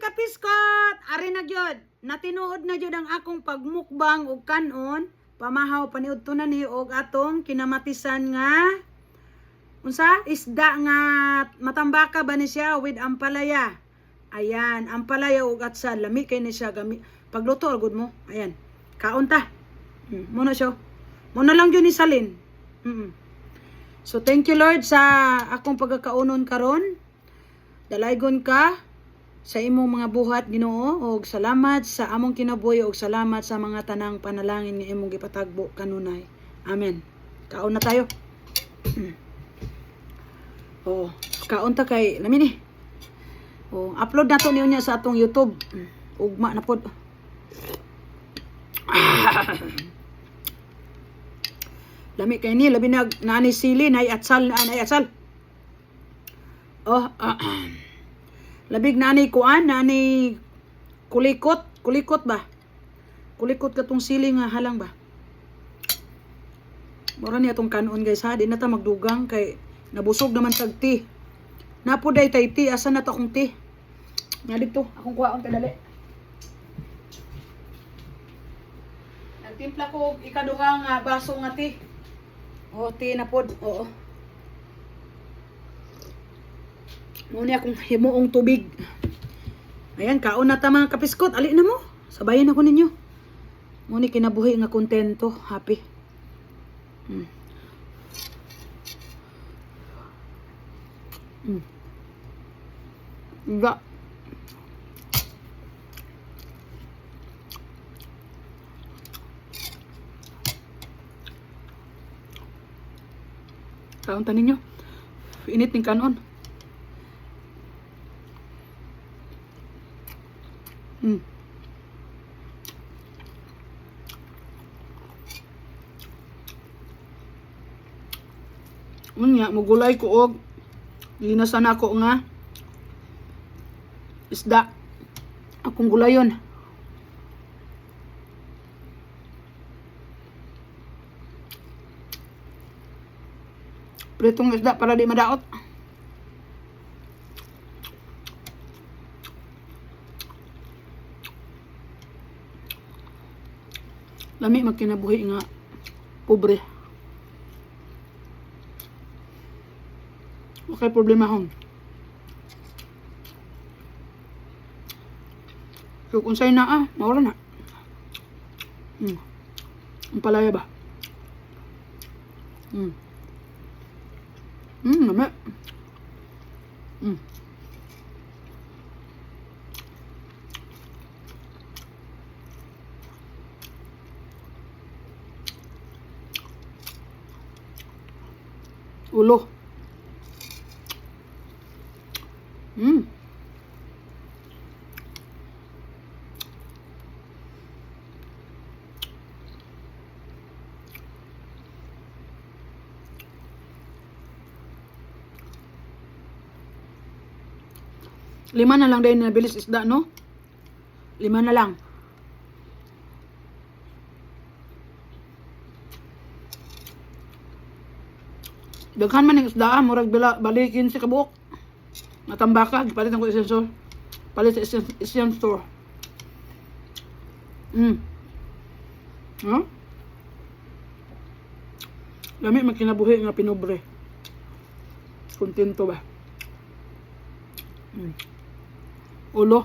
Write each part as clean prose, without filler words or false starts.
kapiskot! Ari na gyud. Natinuod na gyud ang akong pagmukbang og kanon. Pamahaw paniud to na ni og atong kinamatisan nga unsa isda nga matambaka ba ni siya with ampalaya. Ayan, ampalaya ug atsal. Lami kay ni siya gami. Pagluto agud mo. Ayan. Kaon ta. Muna siya. Muna lang yun isalin. So thank you Lord sa akong pagkakaunon karon. Dalaygon ka sa imong mga buhat Ginoo og salamat sa among kinabuhi og salamat sa mga tanang panalangin nga imong gipatagbo kanunay. Amen. Kaon na tayo. Oh, kaon ta kay lami ni. Oh, upload na to niya sa atong YouTube. Ugma na pod. Lami kay ni labi na nani sili nay atsal. Oh, labig nani kuan nani kulikot ba? Kulikot katong sili nga halang ba? Mura ni atong kanon guys ha, di na ta magdugang kay nabusog naman tag tea. Napo day tay tea, asa na to akong tea? Nga dito, akong kuhaon kadali. Nagtimpla ko og ikaduhang baso nga tea. Oh, tea na pod. Oo. Muna akong himuong tubig. Ayan, kaon na ta mga kapiskot. Ali na mo. Sabayan ako ninyo. Muna kinabuhi nga kontento. Happy. Iga. Kaon ta ninyo. Init ning kanon. Unya mugulay ko og linasan ako nga isda. Akong gulayon. Pritong isda para di madaot. Lami magkinabuhi nga pobre. Okay, problema hon. So kung sa'yo na mawala na. Ang palaya ba? Lami. Ulo. Lima na lang din nabilis isda, no? 5 na lang. Daghan man ng isda, murag balikin si kabuok. Matambaka, gipalit ko essential. Palit sa essential store. Lami magkinabuhi nga pinobre. Kontento ba? Ulo.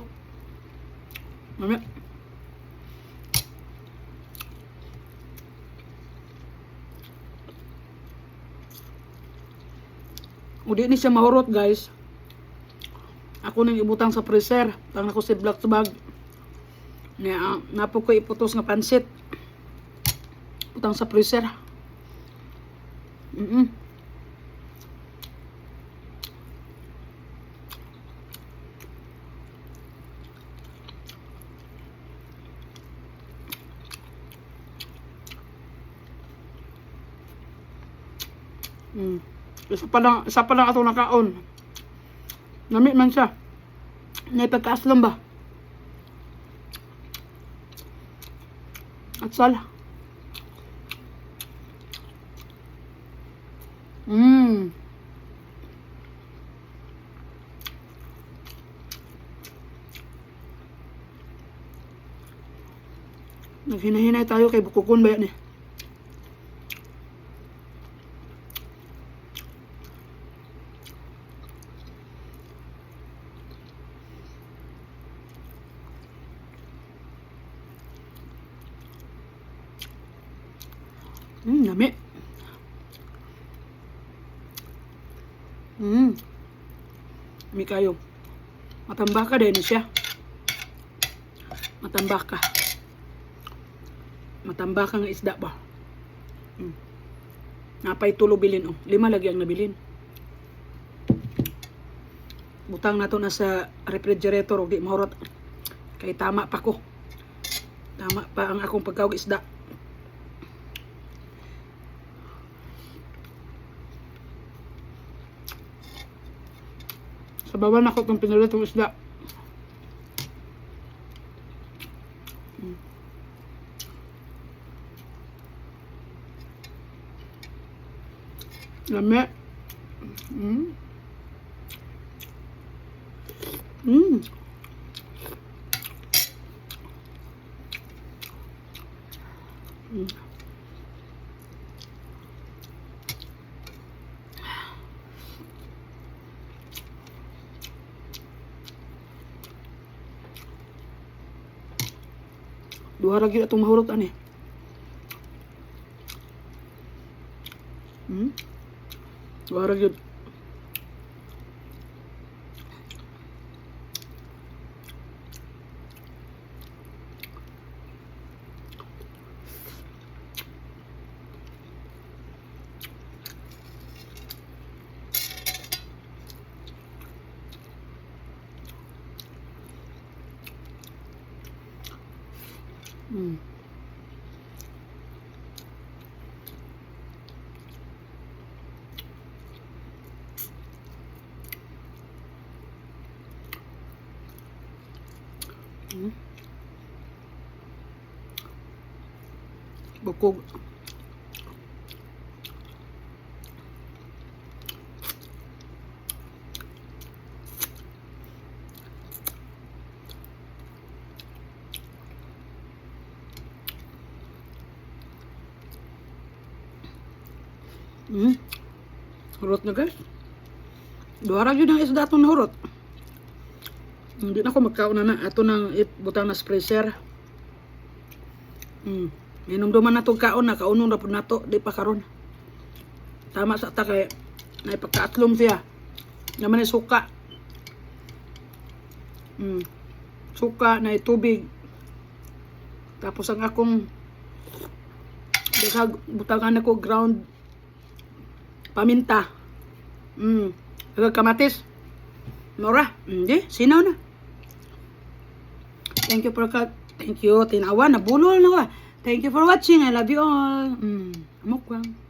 Lami. O di ni siya mahurot guys. Ako nang ibutang sa freezer. Tang ako si black bag. Napo ko iputos nga pansit. Butang sa freezer. Isa pa lang ato nakaon. Namit man siya. Naipagkaaslam ba? Atsal. Naghinahinay tayo kay bukukon ba yan eh. Nami. Nami kayo. Matambaka din siya. Matambaka. Matambaka nga isda ba? Napay tulo bilin oh. 5 lagi ang nabilin. Butang nato na sa refrigerator og di mahurot. Kay tama pa ko. Tama pa ang akong pagkawag isda. Sabawan ako itong pinulitong isda. Lami. Duha ra gyud atong mahurot ani. Duha ra gyud. Bukog. Hurot na guys. Duha ra gyud ang isda atong nahurot. Hindi na ako magkauna na. Ato nang butang na freezer. Minumduman na itong kaon na. Kaunong na po na to. Di pa karon. Tama sa ta kay naipagkaatlom siya. Naman ay suka. Suka na tubig. Tapos ang akong butangan ako ground paminta. Kamatis. Nora. Hindi. Sinaw na. Thank you for tinawa na bulol na wa. Thank you for watching. I love you all. Amok lang.